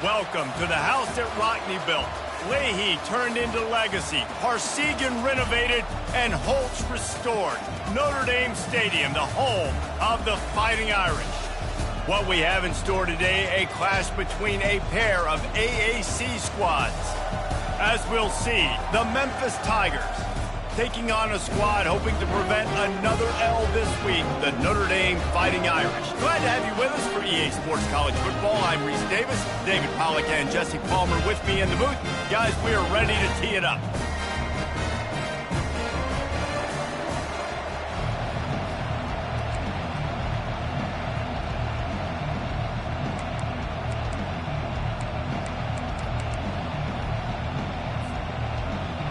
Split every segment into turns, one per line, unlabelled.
Welcome to the house that Rockne built. Leahy turned into legacy, Parsegan renovated, and Holtz restored. Notre Dame Stadium, the home of the Fighting Irish. What we have in store today, a clash between a pair of AAC squads. As we'll see, the Memphis Tigers taking on a squad hoping to prevent another L this week, the Notre Dame Fighting Irish. Glad to have you with us for EA Sports College Football. I'm Reese Davis, David Pollack and Jesse Palmer with me in the booth. Guys, we are ready to tee it up.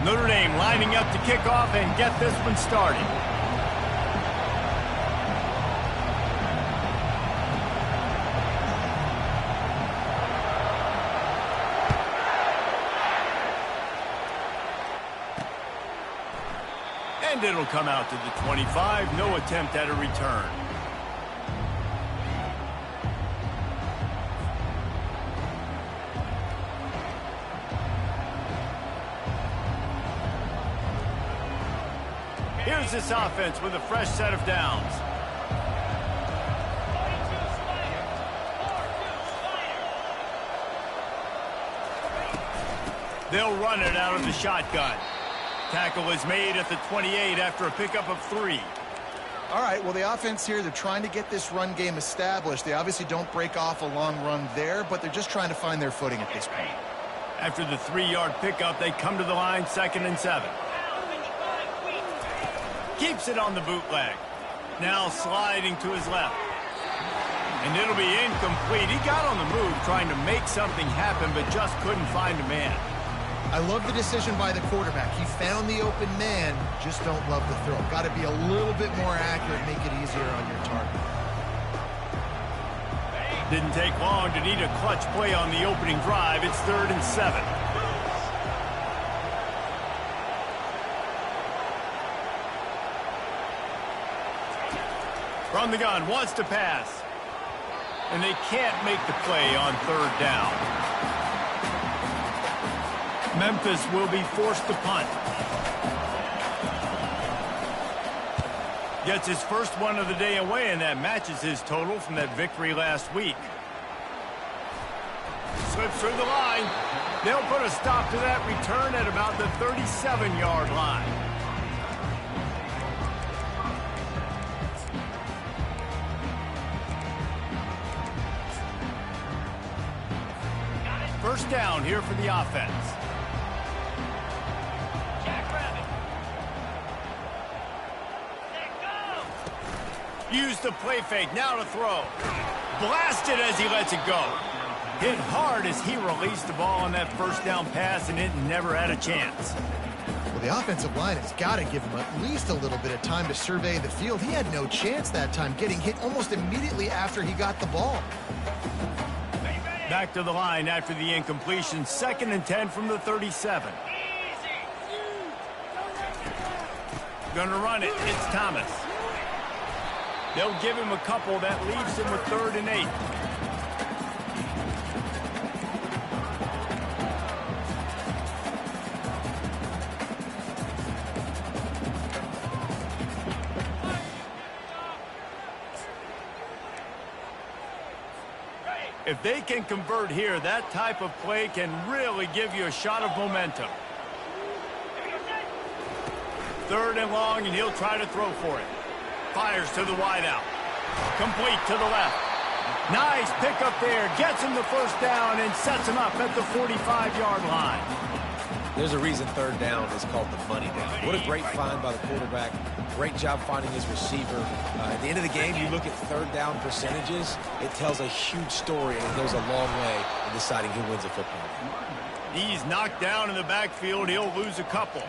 Notre Dame lining up to kick off and get this one started. And it'll come out to the 25. No attempt at a return. Here's this offense with a fresh set of downs. They'll run it out of the shotgun. Tackle is made at the 28 after a pickup of 3.
All right, well, the offense here, they're trying to get this run game established. They obviously don't break off a long run there, but they're just trying to find their footing at this point.
After the 3-yard pickup, they come to the line, 2nd and 7. Keeps it on the bootleg. Now sliding to his left. And it'll be incomplete. He got on the move trying to make something happen, but just couldn't find a man.
I love the decision by the quarterback. He found the open man, just don't love the throw. Got to be a little bit more accurate, make it easier on your target.
Didn't take long to need a clutch play on the opening drive. It's 3rd and 7. From the gun, wants to pass. And they can't make the play on 3rd down. Memphis will be forced to punt. Gets his first one of the day away, and that matches his total from that victory last week. Slips through the line. They'll put a stop to that return at about the 37-yard line. First down here for the offense. Use the play fake, now to throw. Blasted as he lets it go. Hit hard as he released the ball on that first down pass, and it never had a chance.
Well, the offensive line has got to give him at least a little bit of time to survey the field. He had no chance that time, getting hit almost immediately after he got the ball.
Back to the line after the incompletion. 2nd and 10 from the 37. Gonna run it. It's Thomas. They'll give him a couple. That leaves him with 3rd and 8. If they can convert here, that type of play can really give you a shot of momentum. 3rd and long, and he'll try to throw for it. Fires to the wideout. Complete to the left. Nice pickup there. Gets him the first down and sets him up at the 45-yard line.
There's a reason 3rd down is called the money down. What a great find by the quarterback. Great job finding his receiver. At the end of the game, you look at 3rd down percentages. It tells a huge story, and it goes a long way in deciding who wins a football game.
He's knocked down in the backfield. He'll lose a couple.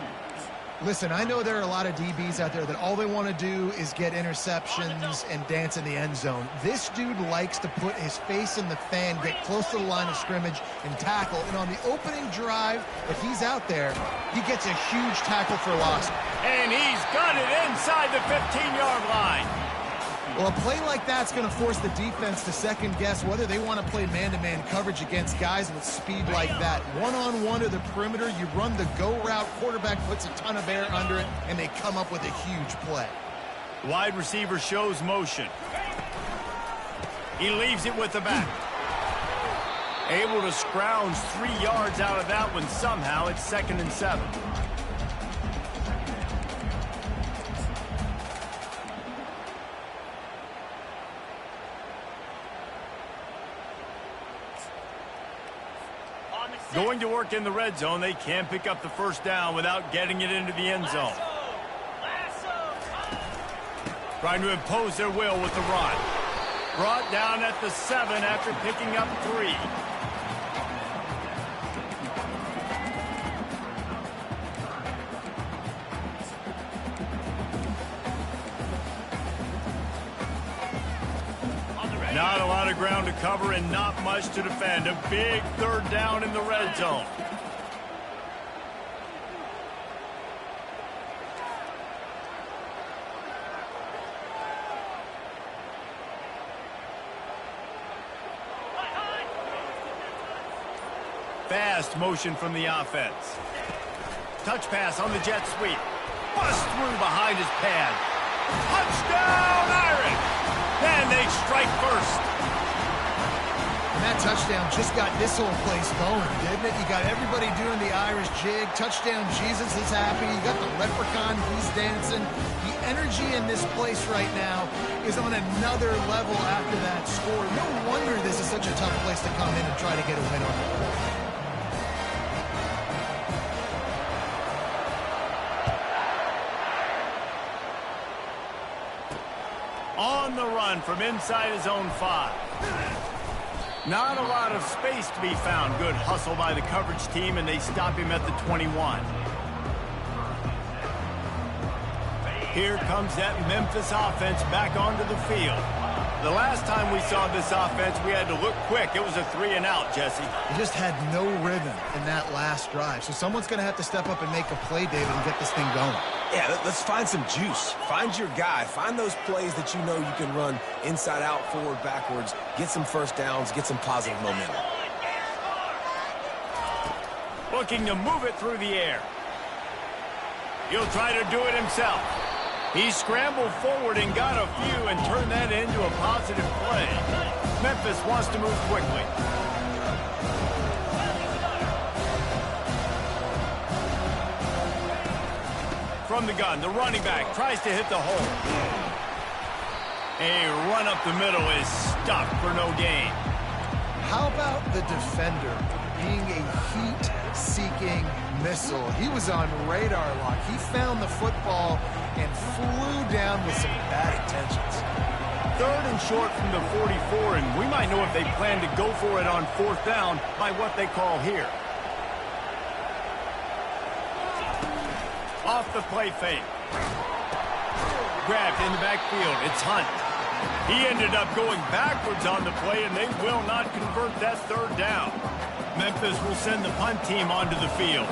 Listen, I know there are a lot of DBs out there that all they want to do is get interceptions and dance in the end zone. This dude likes to put his face in the fan, get close to the line of scrimmage, and tackle. And on the opening drive, if he's out there, he gets a huge tackle for loss.
And he's got it inside the 15-yard line.
Well, a play like that's going to force the defense to second-guess whether they want to play man-to-man coverage against guys with speed like that. One-on-one to the perimeter, you run the go route, quarterback puts a ton of air under it, and they come up with a huge play.
Wide receiver shows motion. He leaves it with the back. Able to scrounge 3 yards out of that one somehow. It's 2nd and 7. Going to work in the red zone. They can't pick up the first down without getting it into the end zone. Trying to impose their will with the run. Brought down at the 7 after picking up 3. Not a lot of ground to cover and not much to defend. A big 3rd down in the red zone. Fast motion from the offense. Touch pass on the jet sweep. Bust through behind his pad. Touchdown, Irish! And they strike first.
And that touchdown just got this whole place going, didn't it? You got everybody doing the Irish jig. Touchdown Jesus is happy. You got the leprechaun, he's dancing. The energy in this place right now is on another level after that score. No wonder this is such a tough place to come in and try to get a win on the board.
On the run from inside his own 5. Not a lot of space to be found. Good hustle by the coverage team, and they stop him at the 21. Here comes that Memphis offense back onto the field. The last time we saw this offense, we had to look quick. It was a 3-and-out, Jesse.
They just had no rhythm in that last drive. So someone's going to have to step up and make a play, David, and get this thing going.
Yeah, let's find some juice. Find your guy. Find those plays that you know you can run inside out, forward, backwards. Get some first downs. Get some positive momentum.
Looking to move it through the air. He'll try to do it himself. He scrambled forward and got a few and turned that into a positive play. Memphis wants to move quickly. From the gun, the running back tries to hit the hole. A run up the middle is stuck for no gain.
How about the defender being a heat-seeking missile? He was on radar lock. He found the football and flew down with some bad intentions.
3rd and short from the 44, and we might know if they plan to go for it on 4th down by what they call here. Off the play fake. Grabbed in the backfield. It's Hunt. He ended up going backwards on the play, and they will not convert that 3rd down. Memphis will send the punt team onto the field.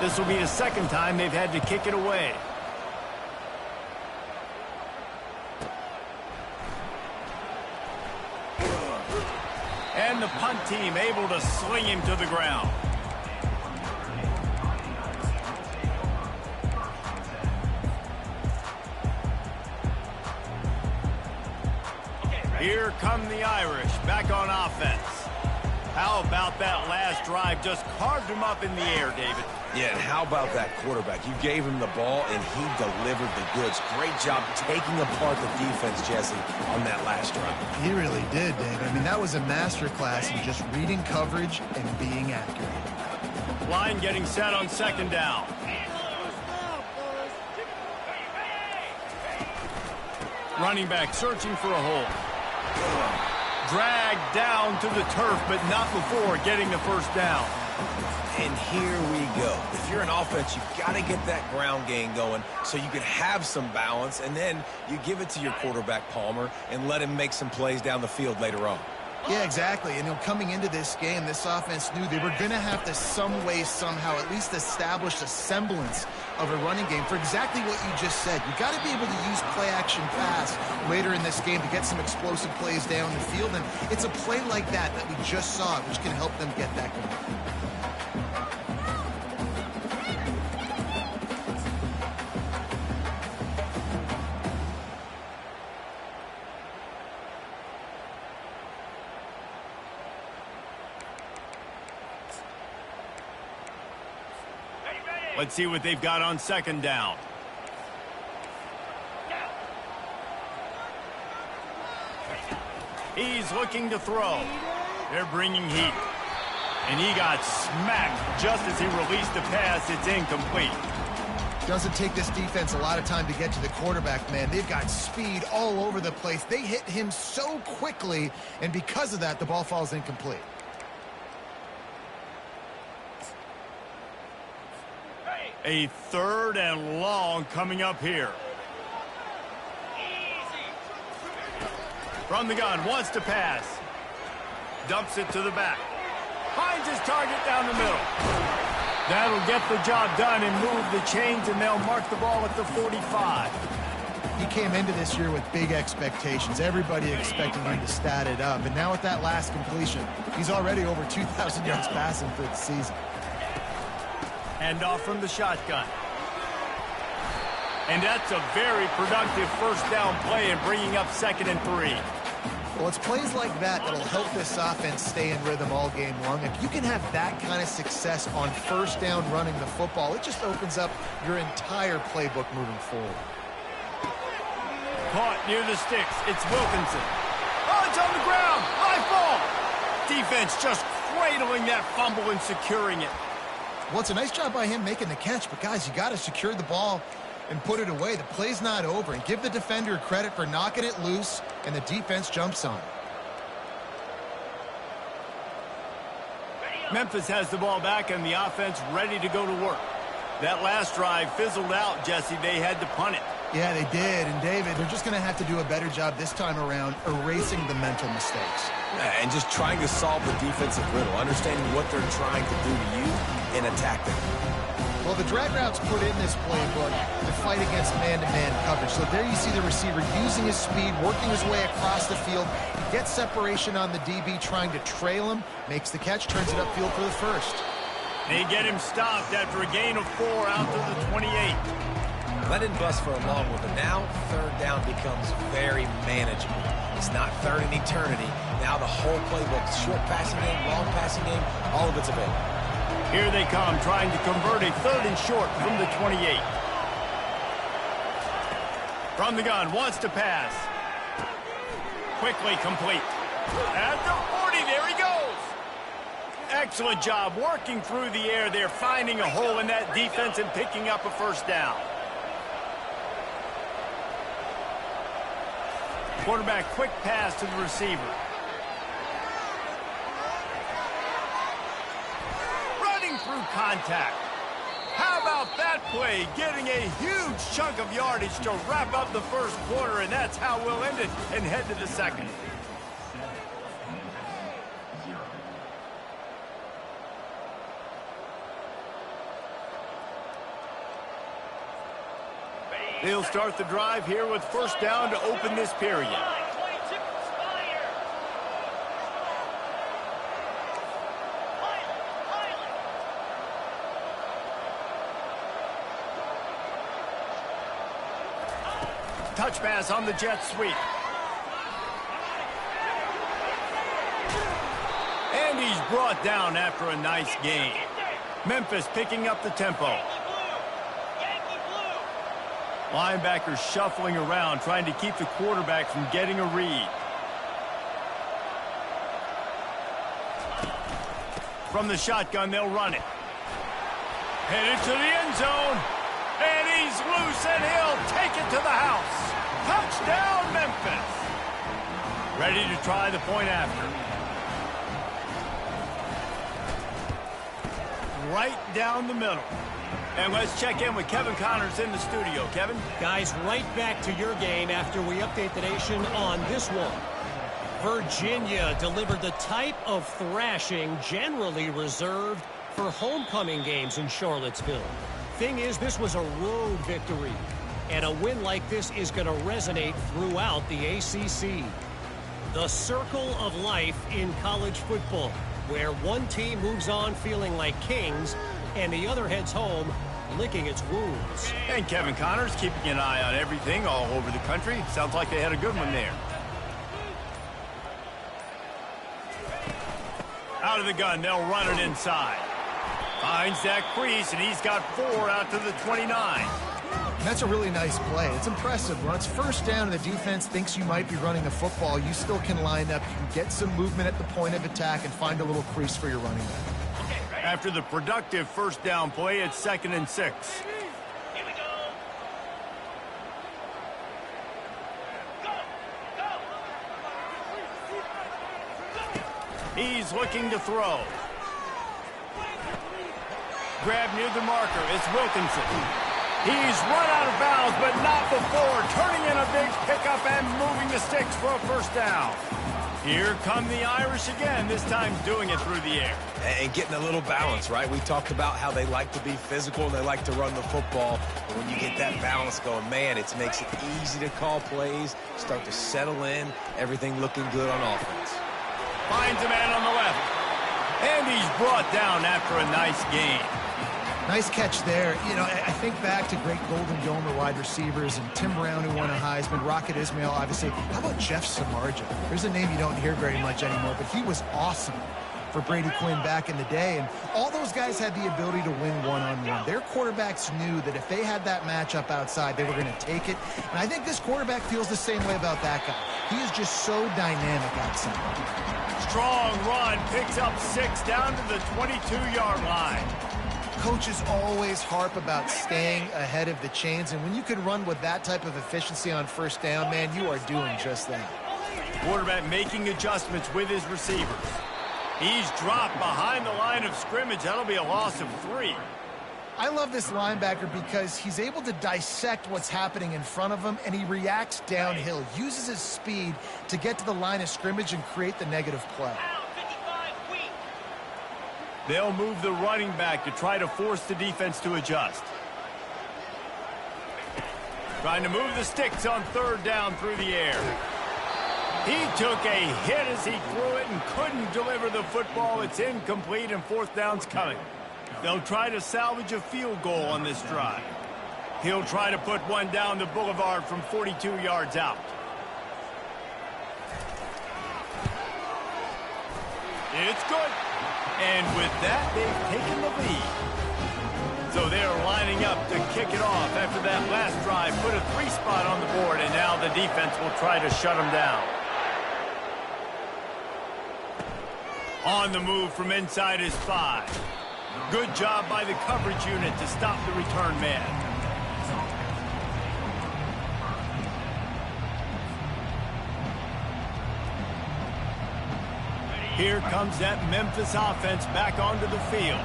This will be the 2nd time they've had to kick it away. And the punt team able to sling him to the ground. Here come the Irish back on offense. How about that last drive? Just carved him up in the air, David.
Yeah, and how about that quarterback? You gave him the ball, and he delivered the goods. Great job taking apart the defense, Jesse, on that last drive.
He really did, David. I mean, that was a masterclass in just reading coverage and being accurate.
Line getting set on 2nd down. Running back searching for a hole. Dragged down to the turf, but not before getting the first down.
And here we go. If you're an offense, you've got to get that ground game going so you can have some balance, and then you give it to your quarterback, Palmer, and let him make some plays down the field later on.
Yeah, exactly. And coming into this game, this offense knew they were going to have to some way, somehow, at least establish a semblance of a running game for exactly what you just said. You got to be able to use play-action pass later in this game to get some explosive plays down the field. And it's a play like that we just saw, which can help them get that going.
Let's see what they've got on second down. He's looking to throw. They're bringing heat. And he got smacked just as he released the pass. It's incomplete.
Doesn't take this defense a lot of time to get to the quarterback, man. They've got speed all over the place. They hit him so quickly, and because of that, the ball falls incomplete.
A 3rd and long coming up here. From the gun, wants to pass. Dumps it to the back. Finds his target down the middle. That'll get the job done and move the chains, and they'll mark the ball at the 45.
He came into this year with big expectations. Everybody expecting him to stat it up. And now with that last completion, he's already over 2,000 yards passing for the season.
Hand off from the shotgun. And that's a very productive first down play and bringing up 2nd and 3.
Well, it's plays like that that'll help this offense stay in rhythm all game long. If you can have that kind of success on first down running the football, it just opens up your entire playbook moving forward.
Caught near the sticks. It's Wilkinson. Oh, it's on the ground. High ball. Defense just cradling that fumble and securing it.
Well, it's a nice job by him making the catch, but guys, you got to secure the ball and put it away. The play's not over, and give the defender credit for knocking it loose, and the defense jumps on it.
Memphis has the ball back, and the offense ready to go to work. That last drive fizzled out, Jesse. They had to punt it.
Yeah, they did. And, David, they're just going to have to do a better job this time around erasing the mental mistakes.
Yeah, and just trying to solve the defensive riddle, understanding what they're trying to do to you and attack them.
Well, the drag routes put in this playbook to fight against man-to-man coverage. So there you see the receiver using his speed, working his way across the field. He gets separation on the DB, trying to trail him, makes the catch, turns it upfield for the first.
They get him stopped after a gain of 4 out to the 28.
That didn't bust for a long one, but now 3rd down becomes very manageable. It's not 3rd in eternity. Now the whole playbook, short passing game, long passing game, all of it's available.
Here they come, trying to convert a 3rd and short from the 28. From the gun, wants to pass. Quickly complete. At the 40, there he goes. Excellent job working through the air there, finding a hole in that defense and picking up a first down. Quarterback, quick pass to the receiver. Running through contact. How about that play? Getting a huge chunk of yardage to wrap up the first quarter, and that's how we'll end it and head to the second. They'll start the drive here with first down to open this period. Touch pass on the jet sweep. And he's brought down after a nice gain. Memphis picking up the tempo. Linebackers shuffling around, trying to keep the quarterback from getting a read. From the shotgun, they'll run it. Headed to the end zone. And he's loose, and he'll take it to the house. Touchdown, Memphis. Ready to try the point after. Right down the middle. And let's check in with Kevin Connors in the studio. Kevin?
Guys, right back to your game after we update the nation on this one. Virginia delivered the type of thrashing generally reserved for homecoming games in Charlottesville. Thing is, this was a road victory, and a win like this is going to resonate throughout the ACC. The circle of life in college football, where one team moves on feeling like kings and the other heads home licking its wounds.
And Kevin Connors keeping an eye on everything all over the country. Sounds like they had a good one there. Out of the gun, they'll run it inside. Finds that crease, and he's got 4 out to the 29.
That's a really nice play. It's impressive. When it's first down and the defense thinks you might be running the football, you still can line up. You can get some movement at the point of attack and find a little crease for your running back.
After the productive first down play, it's 2nd and 6. He's looking to throw. Grab near the marker. It's Wilkinson. He's run out of bounds, but not before. Turning in a big pickup and moving the sticks for a first down. Here come the Irish again, this time doing it through the air.
And getting a little balance, right? We talked about how they like to be physical and they like to run the football. But when you get that balance going, man, it makes it easy to call plays, start to settle in, everything looking good on offense.
Finds a man on the left. And he's brought down after a nice gain.
Nice catch there. You know, I think back to great Golden Domer wide receivers and Tim Brown, who won a Heisman, Rocket Ismail, obviously. How about Jeff Samardzija? There's a name you don't hear very much anymore, but he was awesome for Brady Quinn back in the day. And all those guys had the ability to win one-on-one. Their quarterbacks knew that if they had that matchup outside, they were going to take it. And I think this quarterback feels the same way about that guy. He is just so dynamic outside.
Strong run, picks up 6 down to the 22-yard line.
Coaches always harp about staying ahead of the chains, and when you can run with that type of efficiency on first down, man, you are doing just that.
Quarterback making adjustments with his receivers. He's dropped behind the line of scrimmage. That'll be a loss of 3.
I love this linebacker because he's able to dissect what's happening in front of him, and he reacts downhill, uses his speed to get to the line of scrimmage and create the negative play.
They'll move the running back to try to force the defense to adjust. Trying to move the sticks on 3rd down through the air. He took a hit as he threw it and couldn't deliver the football. It's incomplete, and 4th down's coming. They'll try to salvage a field goal on this drive. He'll try to put one down the boulevard from 42 yards out. It's good. And with that, they've taken the lead. So they're lining up to kick it off after that last drive. Put a 3 spot on the board, and now the defense will try to shut them down. On the move from inside his 5. Good job by the coverage unit to stop the return man. Here comes that Memphis offense back onto the field.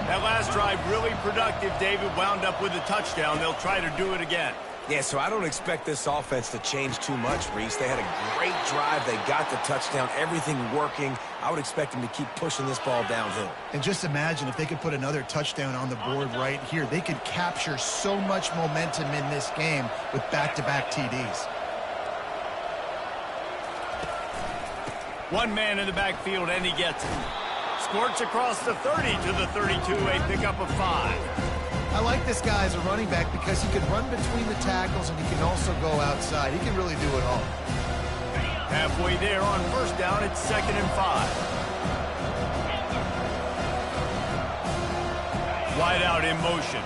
That last drive really productive, David, wound up with a touchdown. They'll try to do it again.
Yeah, so I don't expect this offense to change too much, Reese. They had a great drive. They got the touchdown, everything working. I would expect them to keep pushing this ball downhill.
And just imagine if they could put another touchdown on the board right here. They could capture so much momentum in this game with back-to-back TDs.
One man in the backfield, and he gets it. Squirts across the 30 to the 32, a pickup of 5.
I like this guy as a running back because he can run between the tackles and he can also go outside. He can really do it all.
Halfway there on first down, it's 2nd and 5. Wide out in motion.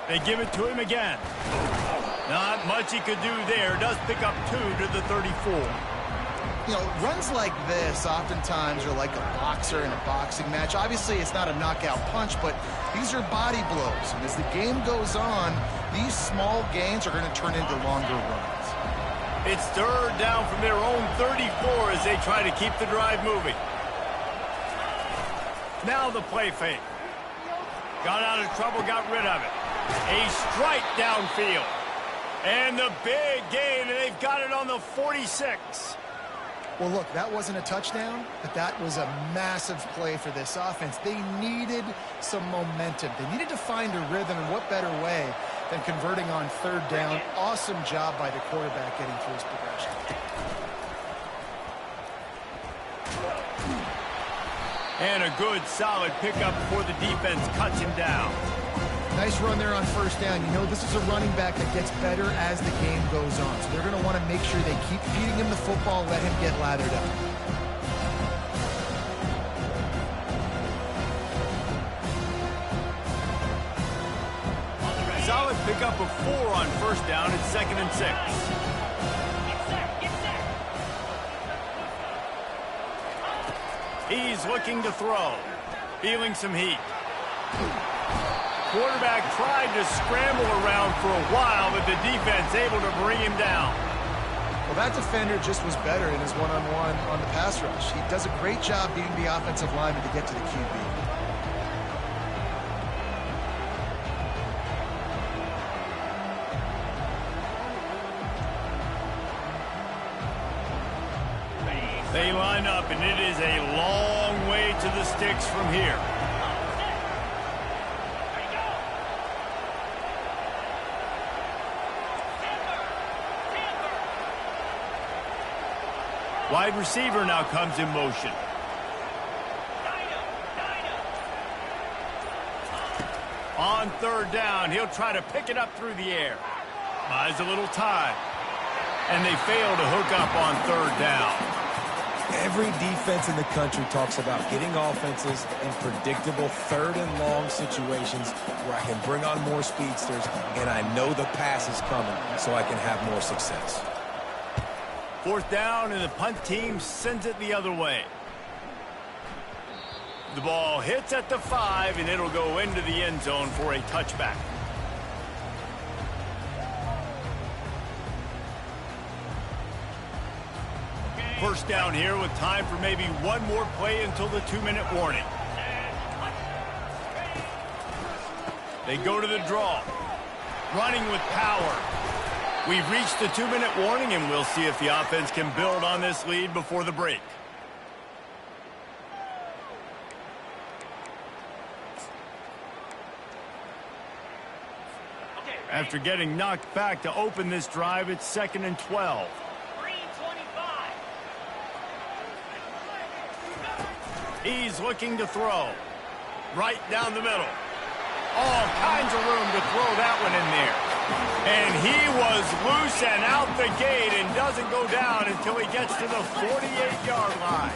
They give it to him again. Not much he could do there. Does pick up 2 to the 34.
You know, runs like this oftentimes are like a boxer in a boxing match. Obviously, it's not a knockout punch, but these are body blows. And as the game goes on, these small gains are going to turn into longer runs.
It's 3rd down from their own 34 as they try to keep the drive moving. Now the play fake. Got out of trouble, got rid of it. A strike downfield. And the big gain, and they've got it on the 46.
Well, look, that wasn't a touchdown, but that was a massive play for this offense. They needed some momentum. They needed to find a rhythm, and what better way than converting on third down. Awesome job by the quarterback getting through his progression.
And a good, solid pickup before the defense cuts him down.
Nice run there on first down. You know, this is a running back that gets better as the game goes on. So they're going to want to make sure they keep feeding him the football, let him get lathered up.
Solid pickup of 4 on first down. It's 2nd and 6. He's looking to throw. Feeling some heat. Quarterback tried to scramble around for a while, but the defense able to bring him down.
Well, that defender just was better in his one-on-one on the pass rush. He does a great job beating the offensive lineman to get to the QB.
They line up, and it is a long way to the sticks from here. Wide receiver now comes in motion. On third down, he'll try to pick it up through the air. Buys a little time. And they fail to hook up on third down.
Every defense in the country talks about getting offenses in predictable third and long situations where I can bring on more speedsters and I know the pass is coming so I can have more success.
Fourth down, and the punt team sends it the other way. The ball hits at the 5, and it'll go into the end zone for a touchback. First down here with time for maybe one more play until the 2-minute warning. They go to the draw. Running with power. We've reached the 2-minute warning, and we'll see if the offense can build on this lead before the break. After getting knocked back to open this drive, it's 2nd and 12. He's looking to throw. Right down the middle. All kinds of room to throw that one in there. And he was loose and out the gate and doesn't go down until he gets to the 48-yard line.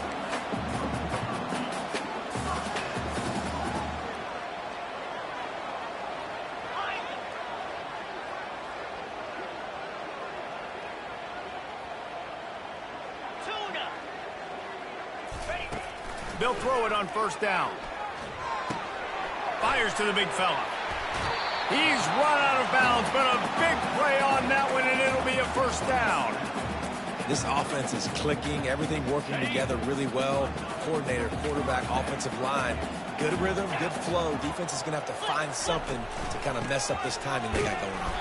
They'll throw it on first down. Fires to the big fella. He's run out of bounds, but a big play on that one, and it'll be a first down.
This offense is clicking, everything working together really well. Coordinator, quarterback, offensive line. Good rhythm, good flow. Defense is going to have to find something to kind of mess up this timing they got going on.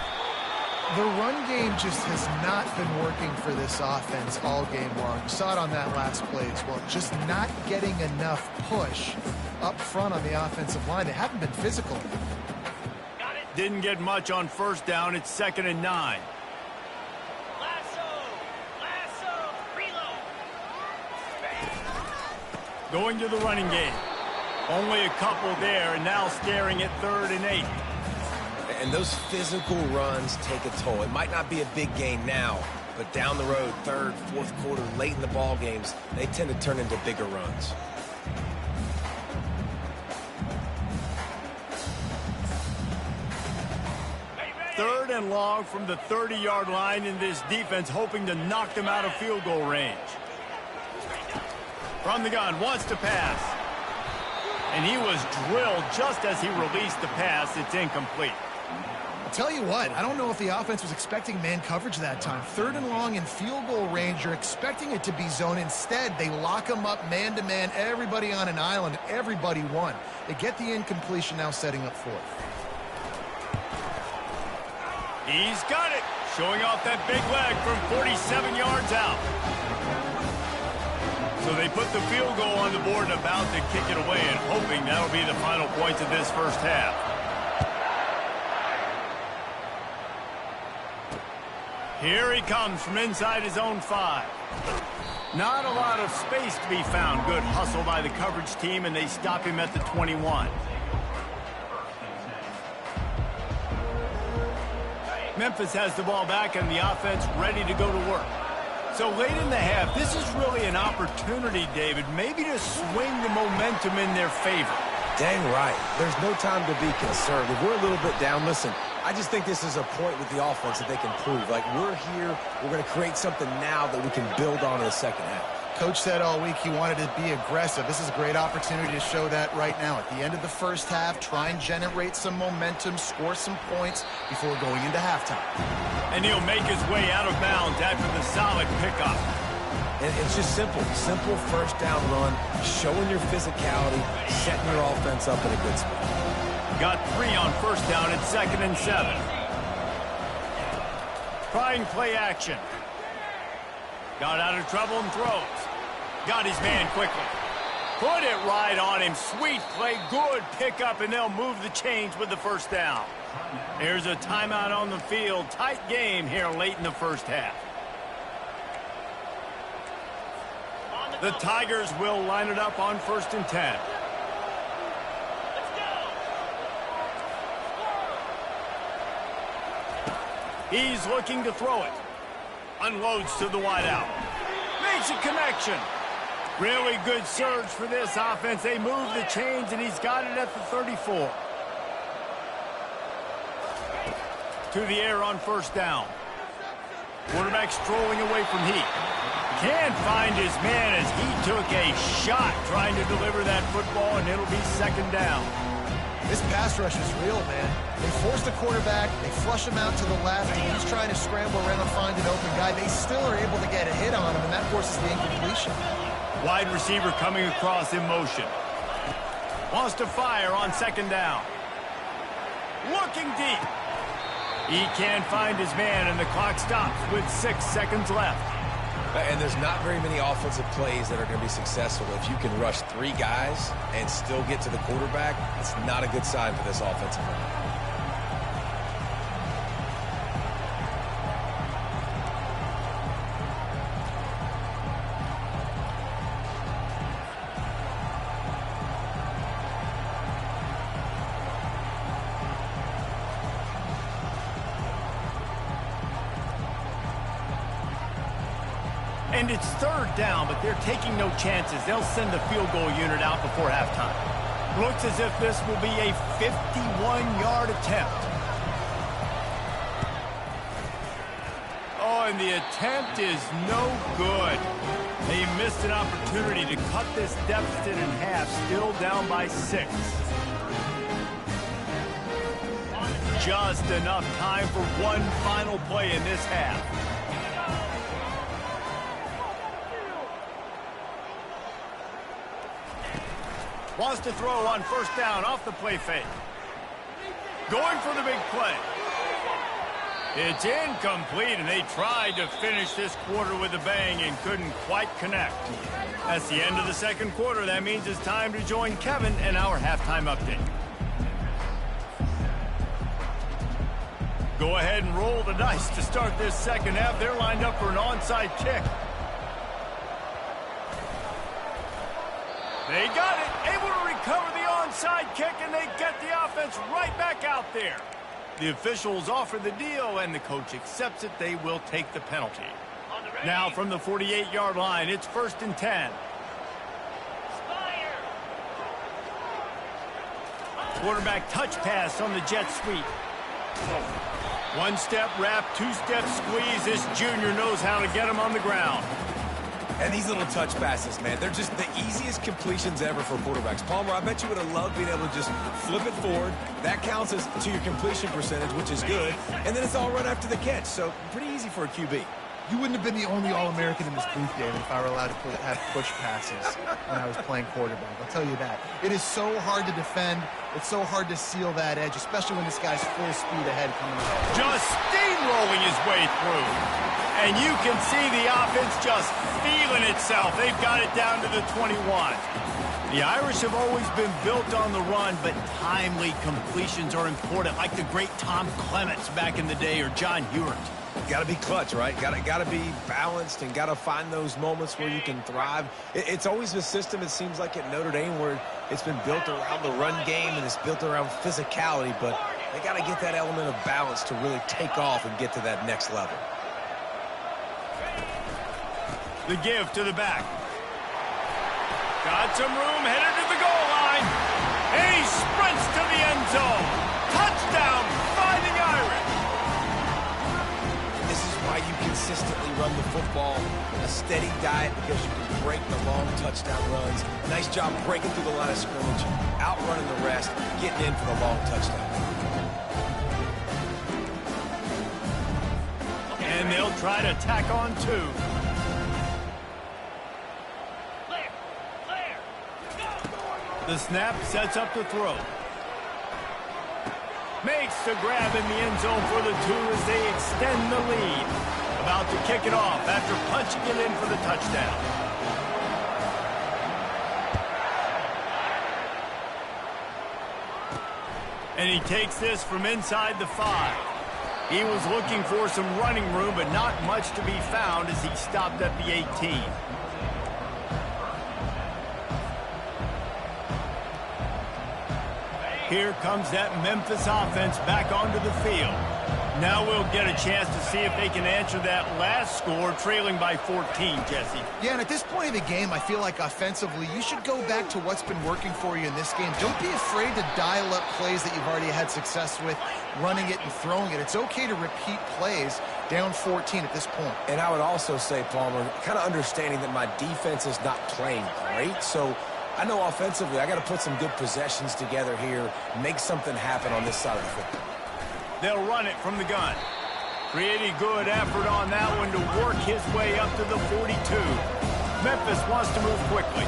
The run game just has not been working for this offense all game long. You saw it on that last play as well. Just not getting enough push up front on the offensive line. They haven't been physical.
Didn't get much on first down. It's 2nd and 9. Going to the running game. Only a couple there, and now staring at 3rd and 8.
And those physical runs take a toll. It might not be a big gain now, but down the road, 3rd, 4th quarter, late in the ball games, they tend to turn into bigger runs.
Third and long from the 30-yard line, in this defense hoping to knock them out of field goal range. From the gun, wants to pass. And he was drilled just as he released the pass. It's incomplete.
I'll tell you what, I don't know if the offense was expecting man coverage that time. 3rd and long in field goal range, you're expecting it to be zone. Instead, they lock them up man-to-man, everybody on an island, everybody won. They get the incompletion, now setting up 4th.
He's got it. showing off that big leg from 47 yards out. So they put the field goal on the board and about to kick it away, and hoping that'll be the final points of this first half. Here he comes from inside his own 5. Not a lot of space to be found. Good hustle by the coverage team, and they stop him at the 21. Memphis has the ball back, and the offense ready to go to work. So late in the half, this is really an opportunity, David, maybe to swing the momentum in their favor.
Dang right. There's no time to be concerned. If we're a little bit down, listen, I just think this is a point with the offense that they can prove. Like, we're here, we're going to create something now that we can build on in the second half.
Coach said all week he wanted to be aggressive. This is a great opportunity to show that right now. At the end of the first half, try and generate some momentum, score some points before going into halftime.
And he'll make his way out of bounds after the solid pickup.
And it's just simple first down run, showing your physicality, setting your offense up in a good spot.
Got 3 on first down at 2nd and 7. Trying play action. Got out of trouble and throws. Got his man quickly. Put it right on him. Sweet play, good pickup, and they'll move the chains with the first down. Here's a timeout on the field. Tight game here late in the first half. The Tigers will line it up on 1st and 10. He's looking to throw it. Unloads to the wideout. Makes a connection. Really good surge for this offense. They move the chains, and he's got it at the 34. To the air on first down. Quarterback strolling away from Heat. Can't find his man as he took a shot trying to deliver that football, and it'll be 2nd down.
This pass rush is real, man. They force the quarterback, they flush him out to the left, and he's trying to scramble around and find an open guy. They still are able to get a hit on him, and that forces the incompletion.
Wide receiver coming across in motion. Wants to fire on 2nd down. Looking deep. He can't find his man, and the clock stops with 6 seconds left.
And there's not very many offensive plays that are going to be successful. If you can rush 3 guys and still get to the quarterback, it's not a good sign for this offensive line.
And it's 3rd down, but they're taking no chances. They'll send the field goal unit out before halftime. Looks as if this will be a 51-yard attempt. Oh, and the attempt is no good. They missed an opportunity to cut this deficit in half, still down by 6. Just enough time for one final play in this half. Wants to throw on first down off the play fake. Going for the big play. It's incomplete, and they tried to finish this quarter with a bang and couldn't quite connect. That's the end of the 2nd quarter. That means it's time to join Kevin in our halftime update. Go ahead and roll the dice to start this 2nd half. They're lined up for an onside kick. They got it, able to recover the onside kick, and they get the offense right back out there. The officials offer the deal, and the coach accepts it. They will take the penalty. Now from the 48-yard line, it's 1st and 10. Quarterback touch pass on the jet sweep. 1-step wrap, 2-step squeeze. This junior knows how to get him on the ground.
And these little touch passes, man, they're just the easiest completions ever for quarterbacks. Palmer, I bet you would have loved being able to just flip it forward. That counts as to your completion percentage, which is good. And then it's all run after the catch, so pretty easy for a QB.
You wouldn't have been the only All-American in this booth, David, if I were allowed to have push passes when I was playing quarterback. I'll tell you that. It is so hard to defend. It's so hard to seal that edge, especially when this guy's full speed ahead coming up.
Just steamrolling his way through. And you can see the offense just feeling itself. They've got it down to the 21. The Irish have always been built on the run, but timely completions are important, like the great Tom Clements back in the day or John Hewart.
Got to be clutch, right? Got to be balanced and got to find those moments where you can thrive. It's always the system, it seems like, at Notre Dame where it's been built around the run game and it's built around physicality, but they got to get that element of balance to really take off and get to that next level.
The give to the back. Got some room, headed to the goal line. And he sprints to the end zone. Touchdown, Fighting Irish.
This is why you consistently run the football, a steady diet, because you can break the long touchdown runs. Nice job breaking through the line of scrimmage, outrunning the rest, getting in for the long touchdown.
And they'll try to tack on two. The snap sets up the throw. Makes the grab in the end zone for the two as they extend the lead. About to kick it off after punching it in for the touchdown. And he takes this from inside the 5. He was looking for some running room, but not much to be found as he stopped at the 18. Here comes that Memphis offense back onto the field. Now we'll get a chance to see if they can answer that last score, trailing by 14, Jesse.
Yeah, and at this point of the game, I feel like offensively, you should go back to what's been working for you in this game. Don't be afraid to dial up plays that you've already had success with, running it and throwing it. It's okay to repeat plays down 14 at this point.
And I would also say, Palmer, kind of understanding that my defense is not playing great, so I know offensively I got to put some good possessions together here, make something happen on this side of the football.
They'll run it from the gun. Pretty good effort on that one to work his way up to the 42. Memphis wants to move quickly.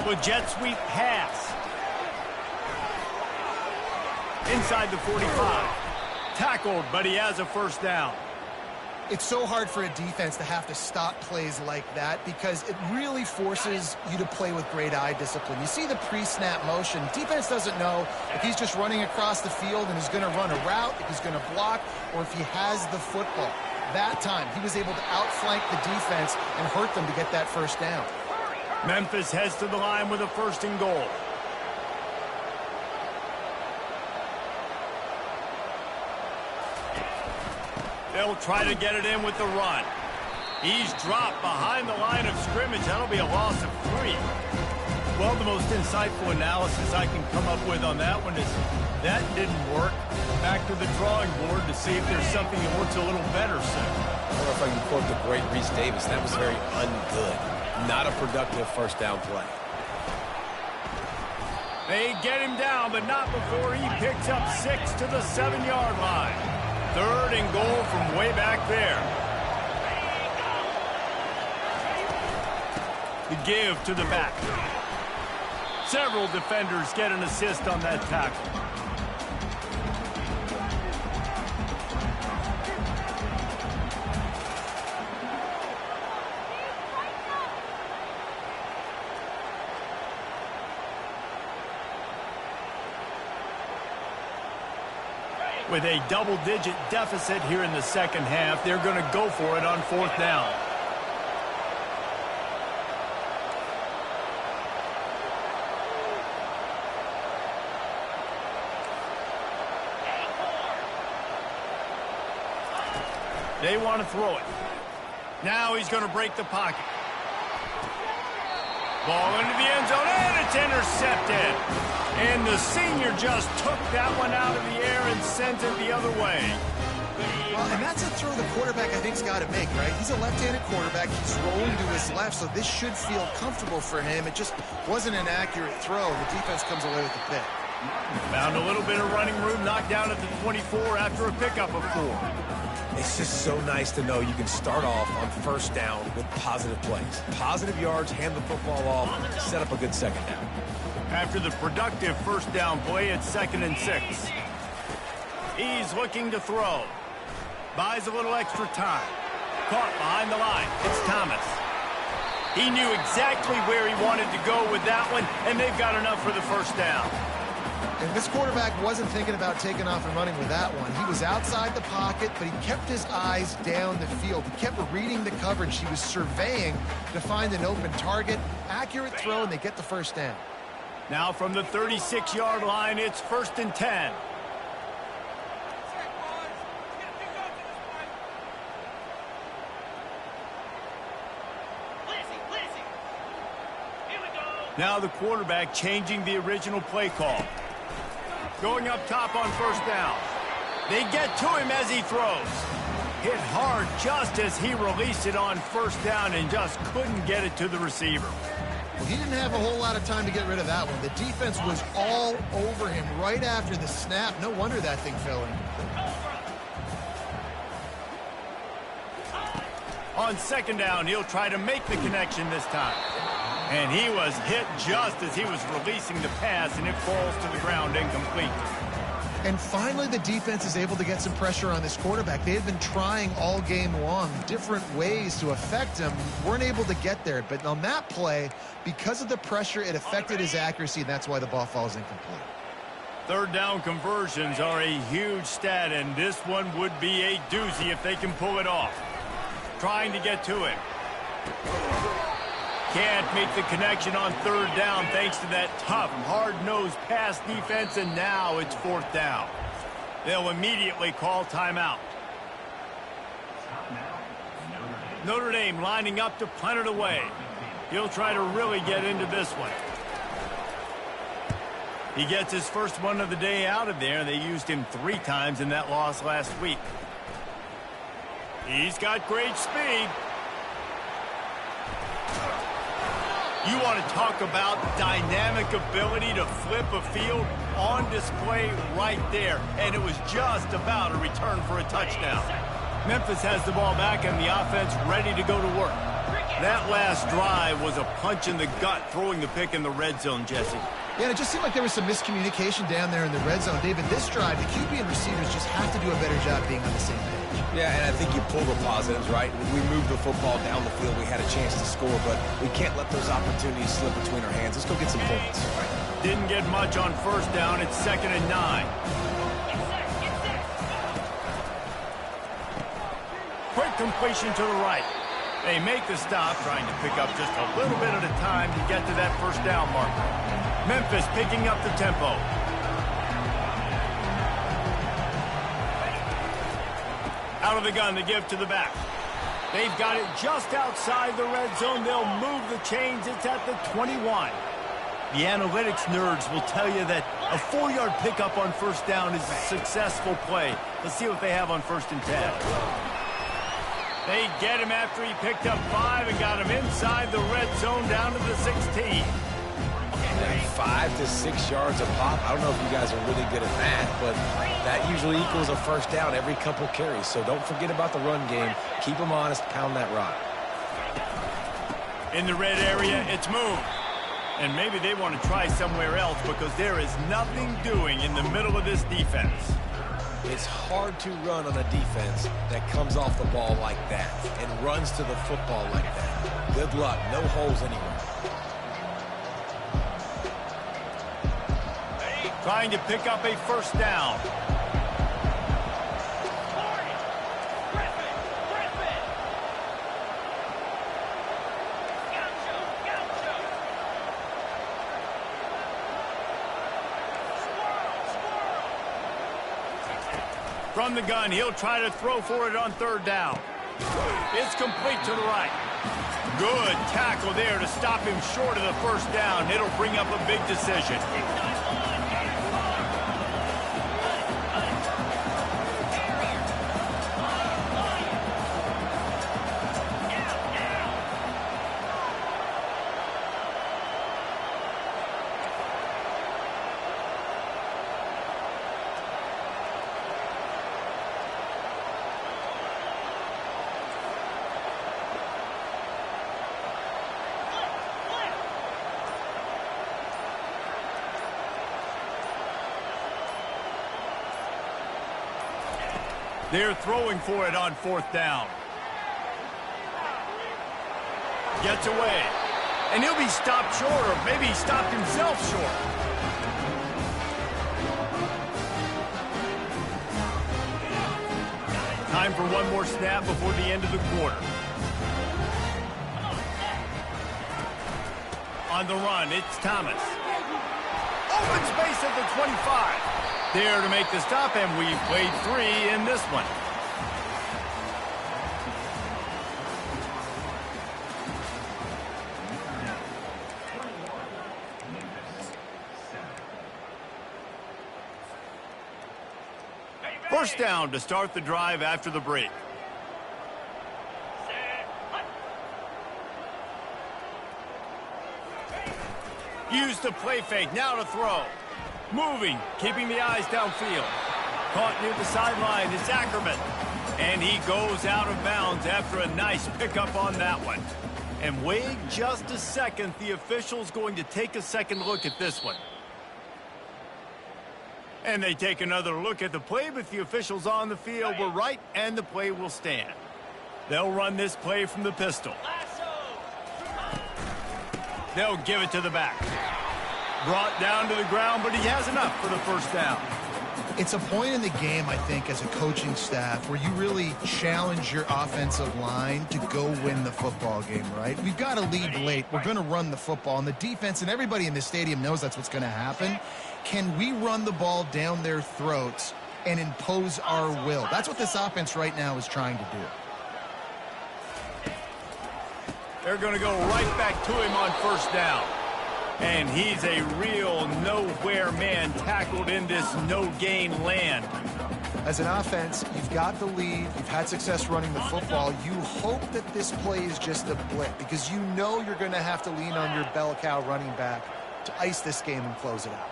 With jet sweep pass. Inside the 45. Tackled, but he has a first down.
It's so hard for a defense to have to stop plays like that because it really forces you to play with great eye discipline. You see the pre-snap motion. Defense doesn't know if he's just running across the field and is going to run a route, if he's going to block, or if he has the football. That time, he was able to outflank the defense and hurt them to get that first down.
Memphis heads to the line with a first and goal. They'll try to get it in with the run. He's dropped behind the line of scrimmage. That'll be a loss of 3. Well, the most insightful analysis I can come up with on that one is that didn't work. Back to the drawing board to see if there's something that works a little better soon.
I don't know if I can quote the great Reese Davis. That was very ungood. Not a productive first down play.
They get him down, but not before he picks up 6 to the 7-yard line. Third and goal from way back there. The give to the back. Several defenders get an assist on that tackle. With a double-digit deficit here in the second half, they're going to go for it on fourth down. They want to throw it. Now he's going to break the pocket. Ball into the end zone, and it's intercepted. And the senior just took that one out of the air and sent it the other way.
Well, and that's a throw the quarterback, I think, has got to make, right? He's a left-handed quarterback. He's rolling to his left, so this should feel comfortable for him. It just wasn't an accurate throw. The defense comes away with the pick.
Found a little bit of running room, knocked down at the 24 after a pickup of 4.
It's just so nice to know you can start off on first down with positive plays. Positive yards, hand the football off, set up a good second down.
After the productive first down play, it's 2nd and 6. He's looking to throw. Buys a little extra time. Caught behind the line. It's Thomas. He knew exactly where he wanted to go with that one, and they've got enough for the first down.
And this quarterback wasn't thinking about taking off and running with that one. He was outside the pocket, but he kept his eyes down the field. He kept reading the coverage. He was surveying to find an open target. Accurate throw, and they get the first down.
Now from the 36-yard line, it's 1st and 10. Now the quarterback changing the original play call. Going up top on first down. They get to him as he throws. Hit hard just as he released it on first down and just couldn't get it to the receiver.
Well, he didn't have a whole lot of time to get rid of that one. The defense was all over him right after the snap. No wonder that thing fell in.
On 2nd down, he'll try to make the connection this time. And he was hit just as he was releasing the pass, and it falls to the ground incomplete.
And finally, the defense is able to get some pressure on this quarterback. They had been trying all game long different ways to affect him. Weren't able to get there. But on that play, because of the pressure, it affected his accuracy, and that's why the ball falls incomplete.
3rd down conversions are a huge stat, and this one would be a doozy if they can pull it off. Trying to get to it. Can't make the connection on 3rd down thanks to that tough, hard-nosed pass defense, and now it's 4th down. They'll immediately call timeout. Notre Dame lining up to punt it away. He'll try to really get into this one. He gets his first one of the day out of there. They used him 3 times in that loss last week. He's got great speed. You want to talk about dynamic ability to flip a field on display right there. And it was just about a return for a touchdown. Memphis has the ball back and the offense ready to go to work. That last drive was a punch in the gut, throwing the pick in the red zone, Jesse.
Yeah, it just seemed like there was some miscommunication down there in the red zone. David, this drive, the QB and receivers just have to do a better job being on the same page.
Yeah, and I think you pull the positives, right? We moved the football down the field. We had a chance to score, but we can't let those opportunities slip between our hands. Let's go get some points.
Didn't get much on first down. It's 2nd and 9. Quick completion to the right. They make the stop, trying to pick up just a little bit at a time to get to that first down marker. Memphis picking up the tempo. Out of the gun to give to the back. They've got it just outside the red zone. They'll move the chains. It's at the 21. The analytics nerds will tell you that a 4-yard pickup on first down is a successful play. Let's see what they have on 1st and 10. They get him after he picked up 5 and got him inside the red zone down to the 16.
5 to 6 yards a pop. I don't know if you guys are really good at math, but that usually equals a first down every couple carries. So don't forget about the run game. Keep them honest. Pound that rock.
In the red area, it's moved. And maybe they want to try somewhere else because there is nothing doing in the middle of this defense.
It's hard to run on a defense that comes off the ball like that and runs to the football like that. Good luck. No holes anywhere.
Trying to pick up a first down. From the gun, he'll try to throw for it on 3rd down. It's complete to the right. Good tackle there to stop him short of the first down. It'll bring up a big decision. They're throwing for it on 4th down. Gets away. And he'll be stopped short, or maybe he stopped himself short. Time for one more snap before the end of the quarter. On the run, it's Thomas. Open space at the 25. There to make the stop, and we've played 3 in this one. First down to start the drive after the break. Use the play fake, now to throw. Moving, keeping the eyes downfield. Caught near the sideline is Ackerman. And he goes out of bounds after a nice pickup on that one. And wait just a second, the official's going to take a second look at this one. And they take another look at the play, but the officials on the field were right, and the play will stand. They'll run this play from the pistol. They'll give it to the back. Brought down to the ground, but he has enough for the first down.
It's a point in the game, I think, as a coaching staff where you really challenge your offensive line to go win the football game, right? We've got to lead late. We're going to run the football, and the defense and everybody in the stadium knows that's what's going to happen. Can we run the ball down their throats and impose our will? That's what this offense right now is trying to do.
They're going to go right back to him on first down. And he's a real nowhere man tackled in this no-gain land.
As an offense, you've got the lead. You've had success running the football. You hope that this play is just a blip because you know you're going to have to lean on your bell cow running back to ice this game and close it out.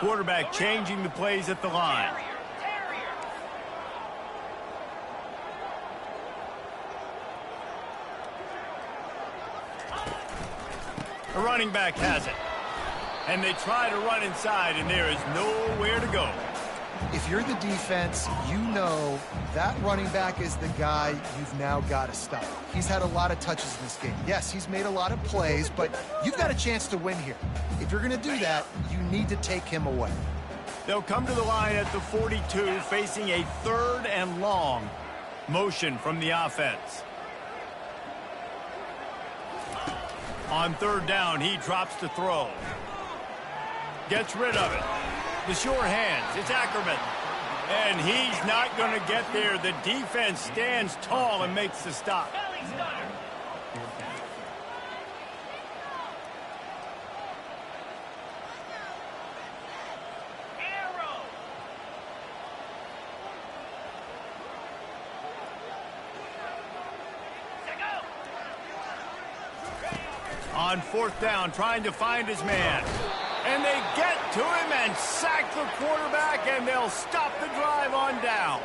Quarterback changing the plays at the line. The running back has it. And they try to run inside, and there is nowhere to go.
If you're the defense, you know that running back is the guy you've now got to stop. He's had a lot of touches in this game. Yes, he's made a lot of plays, but you've got a chance to win here. If you're going to do that, you need to take him away.
They'll come to the line at the 42, facing a 3rd and long. Motion from the offense. On 3rd down, he drops the throw. Gets rid of it. The sure hands, it's Ackerman. And he's not going to get there. The defense stands tall and makes the stop. On 4th down, trying to find his man. And they get to him and sack the quarterback, and they'll stop the drive on downs.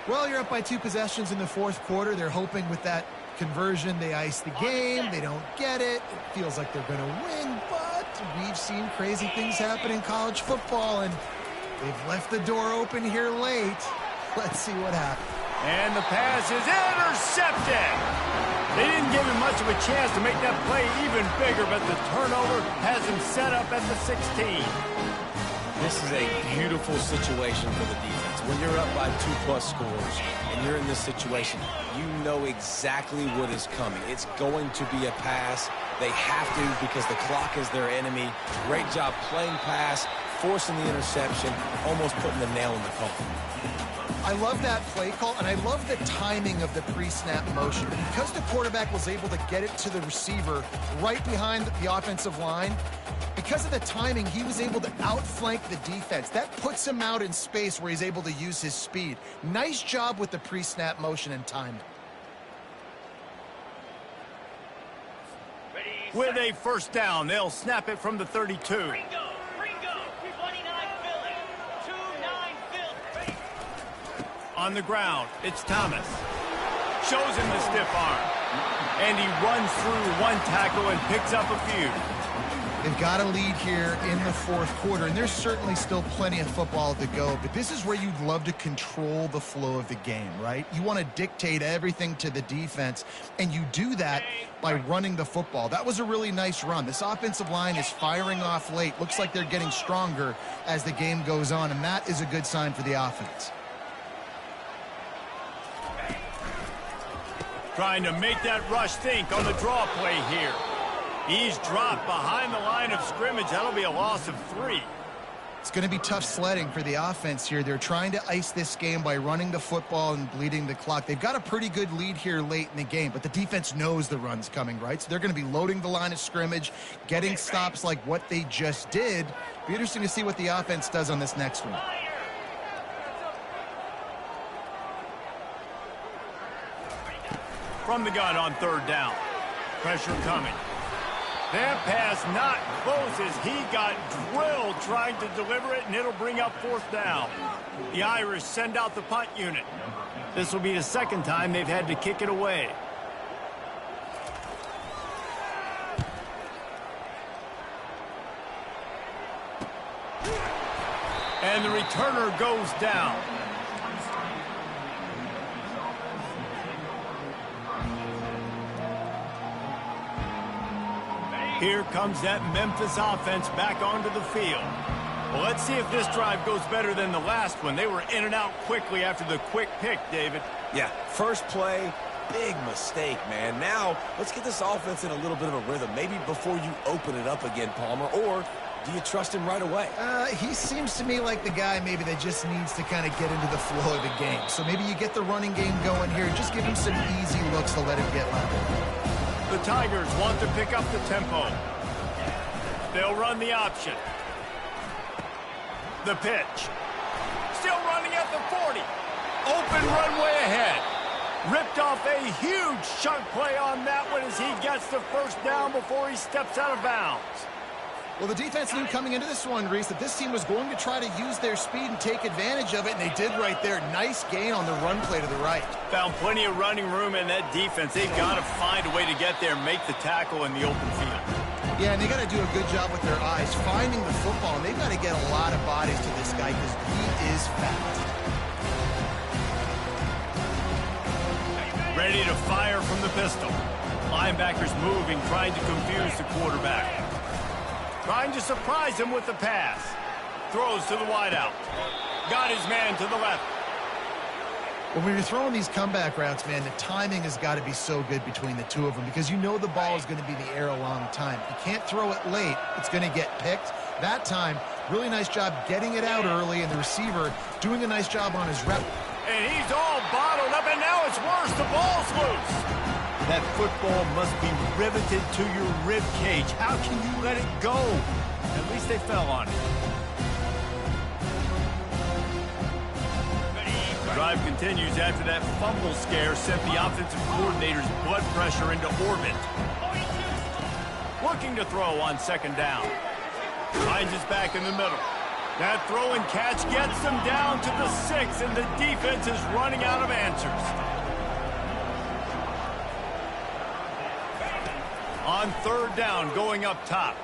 Well, you're up by 2 possessions in the 4th quarter. They're hoping with that conversion they ice the game. They don't get it. It feels like they're going to win, but we've seen crazy things happen in college football, and they've left the door open here late. Let's see what happens.
And the pass is intercepted. They didn't give him much of a chance to make that play even bigger, but the turnover has him set up at the 16.
This is a beautiful situation for the defense. When you're up by 2+ scores and you're in this situation, you know exactly what is coming. It's going to be a pass. They have to because the clock is their enemy. Great job playing pass, forcing the interception, almost putting the nail in the coffin.
I love that play call, and I love the timing of the pre-snap motion. Because the quarterback was able to get it to the receiver right behind the offensive line, because of the timing, he was able to outflank the defense. That puts him out in space where he's able to use his speed. Nice job with the pre-snap motion and timing.
With a first down, they'll snap it from the 32. On the ground, it's Thomas. Shows him the stiff arm. And he runs through one tackle and picks up a few.
They've got a lead here in the fourth quarter, and there's certainly still plenty of football to go, but this is where you'd love to control the flow of the game, right? You want to dictate everything to the defense, and you do that by running the football. That was a really nice run. This offensive line is firing off late. Looks like they're getting stronger as the game goes on, and that is a good sign for the offense.
Trying to make that rush think on the draw play here. He's dropped behind the line of scrimmage. That'll be a loss of 3.
It's going to be tough sledding for the offense here. They're trying to ice this game by running the football and bleeding the clock. They've got a pretty good lead here late in the game, but the defense knows the run's coming, right? So they're going to be loading the line of scrimmage, getting stops like what they just did. Be interesting to see what the offense does on this next one.
From the gun on third down. Pressure coming. That pass not close as he got drilled trying to deliver it, and it'll bring up fourth down. The Irish send out the punt unit. This will be the second time they've had to kick it away. And the returner goes down. Here comes that Memphis offense back onto the field. Well, let's see if this drive goes better than the last one. They were in and out quickly after the quick pick, David.
Yeah, first play, big mistake, man. Now, let's get this offense in a little bit of a rhythm. Maybe before you open it up again, Palmer, or do you trust him right away?
He seems to me like the guy maybe that just needs to kind of get into the flow of the game. So maybe you get the running game going here. Just give him some easy looks to let him get level.
The Tigers want to pick up the tempo. They'll run the option. The pitch. Still running at the 40. Open runway ahead. Ripped off a huge chunk play on that one as he gets the first down before he steps out of bounds.
Well, the defense knew coming into this one, Reese, that this team was going to try to use their speed and take advantage of it, and they did right there. Nice gain on the run play to the right.
Found plenty of running room in that defense. They've got to find a way to get there and make the tackle in the open field.
Yeah, and they got to do a good job with their eyes, finding the football, and they've got to get a lot of bodies to this guy because he is fast.
Ready to fire from the pistol. Linebackers moving, trying to confuse the quarterback. Trying to surprise him with the pass. Throws to the wideout. Got his man to the left.
When you're throwing these comeback routes, man, the timing has got to be so good between the two of them because you know the ball is going to be in the air a long time. You can't throw it late. It's going to get picked. That time, really nice job getting it out early, and the receiver doing a nice job on his rep.
And he's all bottled up, and now it's worse. The ball's loose. That football must be riveted to your rib cage. How can you let it go? At least they fell on it. The drive continues after that fumble scare sent the offensive coordinator's blood pressure into orbit. Looking to throw on second down. Finds his back in the middle. That throw and catch gets them down to the 6, and the defense is running out of answers. On third down, going up top.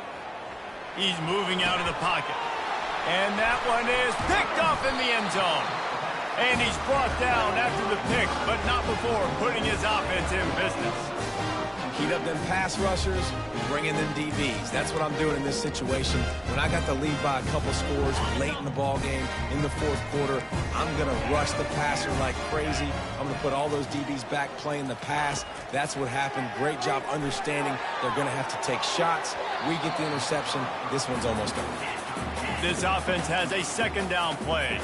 He's moving out of the pocket. And that one is picked off in the end zone. And he's brought down after the pick, but not before putting his offense in business.
Heat up them pass rushers, bring in them DBs. That's what I'm doing in this situation. When I got the lead by a couple scores late in the ball game, in the fourth quarter, I'm going to rush the passer like crazy. I'm going to put all those DBs back playing the pass. That's what happened. Great job understanding they're going to have to take shots. We get the interception. This one's almost done.
This offense has a second down play.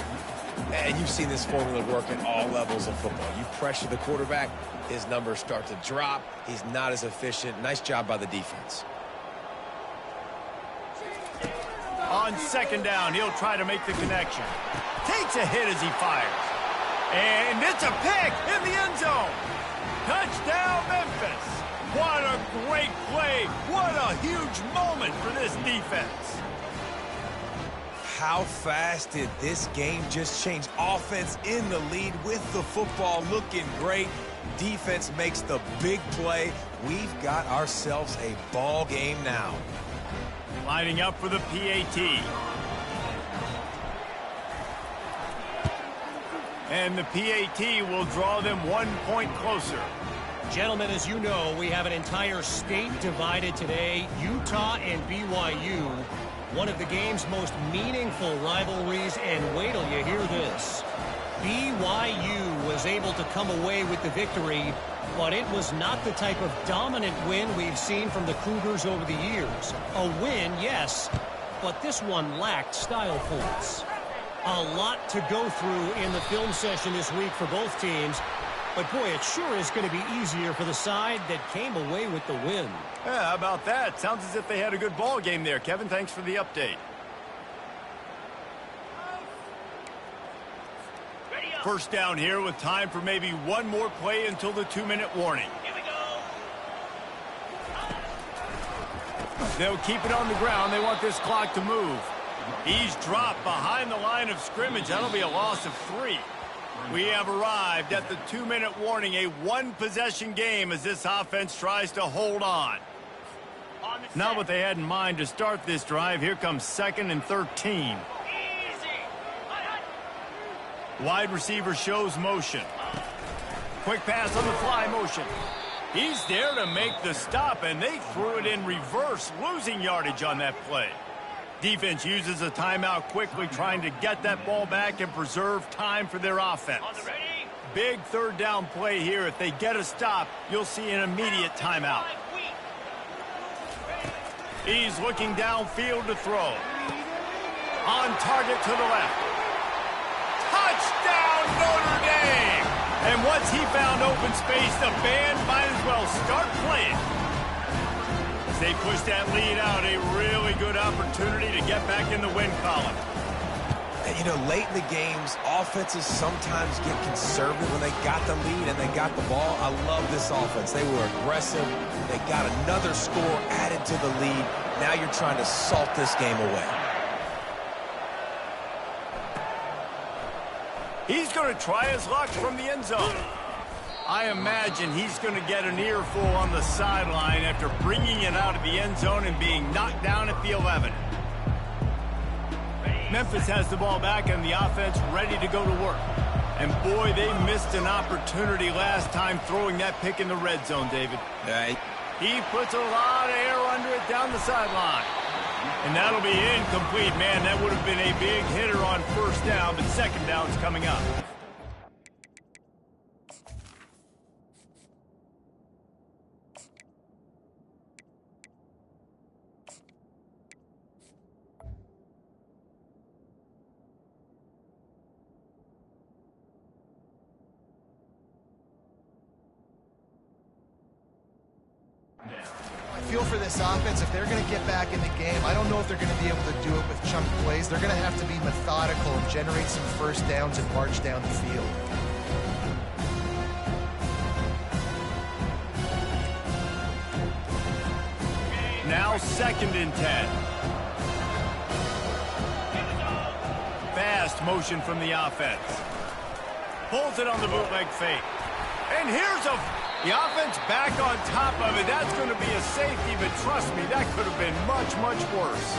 And you've seen this formula work at all levels of football. You pressure the quarterback, his numbers start to drop. He's not as efficient. Nice job by the defense.
On second down, he'll try to make the connection. Takes a hit as he fires. And it's a pick in the end zone. Touchdown, Memphis. What a great play. What a huge moment for this defense.
How fast did this game just change? Offense in the lead with the football looking great. Defense makes the big play. We've got ourselves a ball game now.
lining up for the PAT. And the PAT will draw them 1 point closer.
Gentlemen, as you know, we have an entire state divided today, Utah and BYU. One of the game's most meaningful rivalries, and wait till you hear this. BYU was able to come away with the victory, but it was not the type of dominant win we've seen from the Cougars over the years. A win, yes, but this one lacked style points. A lot to go through in the film session this week for both teams, but boy, it sure is going to be easier for the side that came away with the win.
Yeah, how about that? Sounds as if they had a good ball game there. Kevin, thanks for the update. First down here with time for maybe one more play until the 2-minute warning.
Here we go.
They'll keep it on the ground. They want this clock to move. He's dropped behind the line of scrimmage. That'll be a loss of 3. We have arrived at the 2-minute warning, a one-possession game as this offense tries to hold on. Not what they had in mind to start this drive. Here comes 2nd and 13. Wide receiver shows motion. Quick pass on the fly motion. He's there to make the stop, and they threw it in reverse, losing yardage on that play. Defense uses a timeout quickly, trying to get that ball back and preserve time for their offense. Big third down play here. If they get a stop, you'll see an immediate timeout. He's looking downfield to throw. On target to the left. Touchdown, Notre Dame! And once he found open space, the band might as well start playing. As they push that lead out, a really good opportunity to get back in the win column.
And, you know, late in the games, offenses sometimes get conservative when they got the lead and they got the ball. I love this offense. They were aggressive. They got another score added to the lead. Now you're trying to salt this game away.
He's going to try his luck from the end zone. I imagine he's going to get an earful on the sideline after bringing it out of the end zone and being knocked down at the 11. Memphis has the ball back and the offense ready to go to work. And boy, they missed an opportunity last time throwing that pick in the red zone, David.
Right.
He puts a lot of air under it down the sideline. And that'll be incomplete. Man, that would have been a big hitter on first down, but second down's coming up.
Feel for this offense, if they're going to get back in the game, I don't know if they're going to be able to do it with chunk plays. They're going to have to be methodical and generate some first downs and march down the field.
Now 2nd and 10. Fast motion from the offense. Pulls it on the bootleg fake. And here's the offense back on top of it. That's going to be a safety, but trust me, that could have been much, much worse.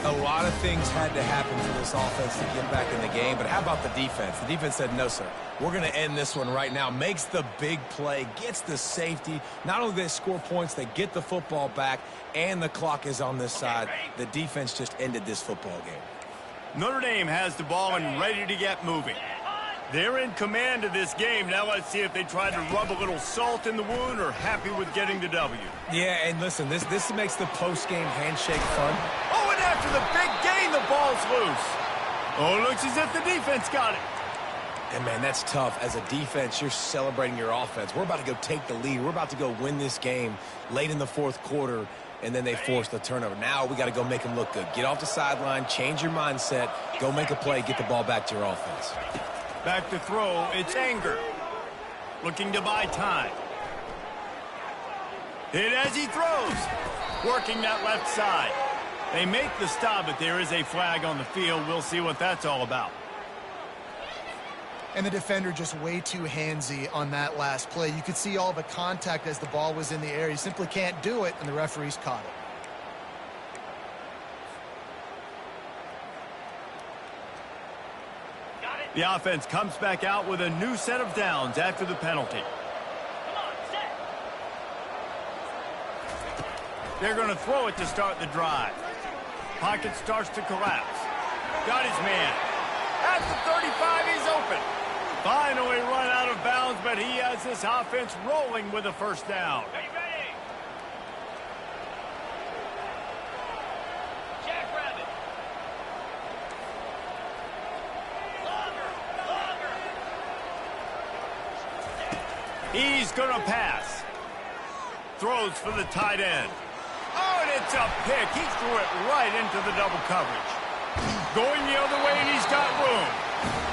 A lot of things had to happen for this offense to get back in the game, but how about the defense? The defense said, no, sir. We're going to end this one right now. Makes the big play, gets the safety. Not only do they score points, they get the football back, and the clock is on this side. The defense just ended this football game.
Notre Dame has the ball and ready to get moving. They're in command of this game. Now let's see if they try to rub a little salt in the wound or happy with getting the W.
Yeah, and listen, this makes the post-game handshake fun.
Oh, and after the big gain, the ball's loose. Oh, it looks as if the defense got it.
And, man, that's tough. As a defense, you're celebrating your offense. We're about to go take the lead. We're about to go win this game late in the fourth quarter, and then they force the turnover. Now we got to go make them look good. Get off the sideline, change your mindset, go make a play, get the ball back to your offense.
Back to throw, it's Anger. Looking to buy time. Hit as he throws. Working that left side. They make the stop, but there is a flag on the field. We'll see what that's all about.
And the defender just way too handsy on that last play. You could see all the contact as the ball was in the air. You simply can't do it, and the referees caught it.
The offense comes back out with a new set of downs after the penalty. They're going to throw it to start the drive. Pocket starts to collapse. Got his man. At the 35, he's open. Finally run out of bounds, but he has this offense rolling with a first down. Are you ready? Jackrabbit. He's going to pass. Throws for the tight end. Oh, and it's a pick. He threw it right into the double coverage. Going the other way, and he's got room.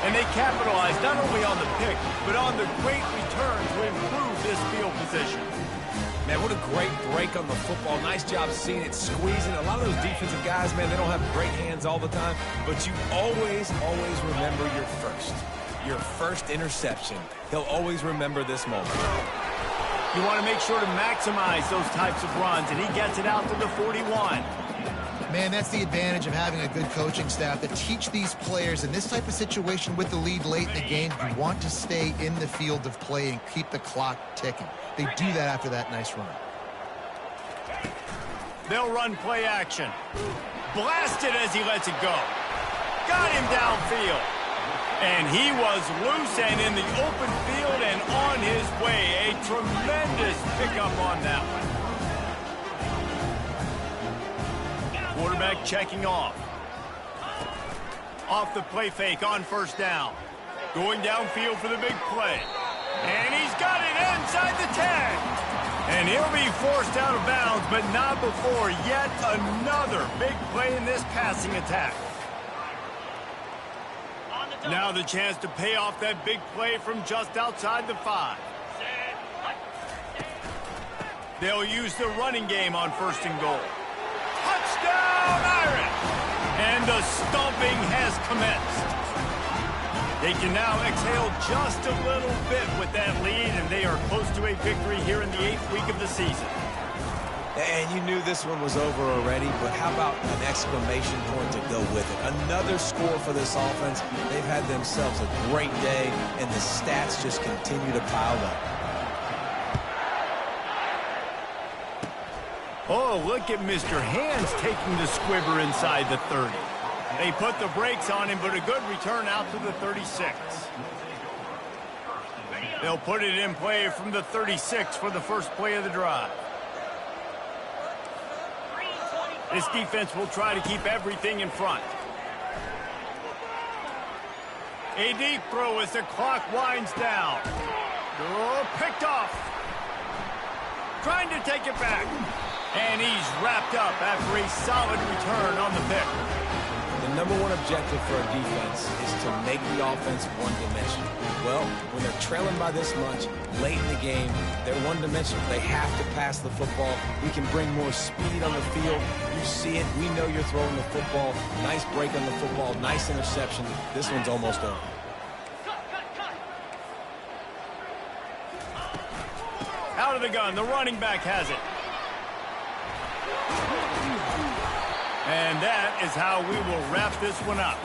And they capitalized not only on the pick, but on the great return to improve this field position.
Man, what a great break on the football. Nice job seeing it, squeezing. A lot of those defensive guys, man, they don't have great hands all the time, but you always remember your first interception. He'll always remember this moment.
You want to make sure to maximize those types of runs, and he gets it out to the 41.
Man, that's the advantage of having a good coaching staff that teach these players in this type of situation with the lead late in the game. You want to stay in the field of play and keep the clock ticking. They do that after that nice run.
They'll run play action. Blasted as he lets it go. Got him downfield. And he was loose and in the open field and on his way. A tremendous pickup on that one. Quarterback checking off. Off the play fake on first down. Going downfield for the big play. And he's got it inside the 10. And he'll be forced out of bounds, but not before yet another big play in this passing attack. Now the chance to pay off that big play from just outside the 5. They'll use the running game on first and goal. Touchdown, Irish! And the stomping has commenced. They can now exhale just a little bit with that lead, and they are close to a victory here in the 8th week of the season.
And you knew this one was over already, but how about an exclamation point to go with it? Another score for this offense. They've had themselves a great day, and the stats just continue to pile up.
Oh, look at Mr. Hands taking the squibber inside the 30. They put the brakes on him, but a good return out to the 36. They'll put it in play from the 36 for the first play of the drive. This defense will try to keep everything in front. A deep throw as the clock winds down. Oh, picked off. Trying to take it back. And he's wrapped up after a solid return on the pick.
The number one objective for a defense is to make the offense one-dimensional. Well, when they're trailing by this much, late in the game, they're one-dimensional. They have to pass the football. We can bring more speed on the field. You see it. We know you're throwing the football. Nice break on the football. Nice interception. This one's almost over.
Out of the gun. The running back has it. And that is how we will wrap this one up.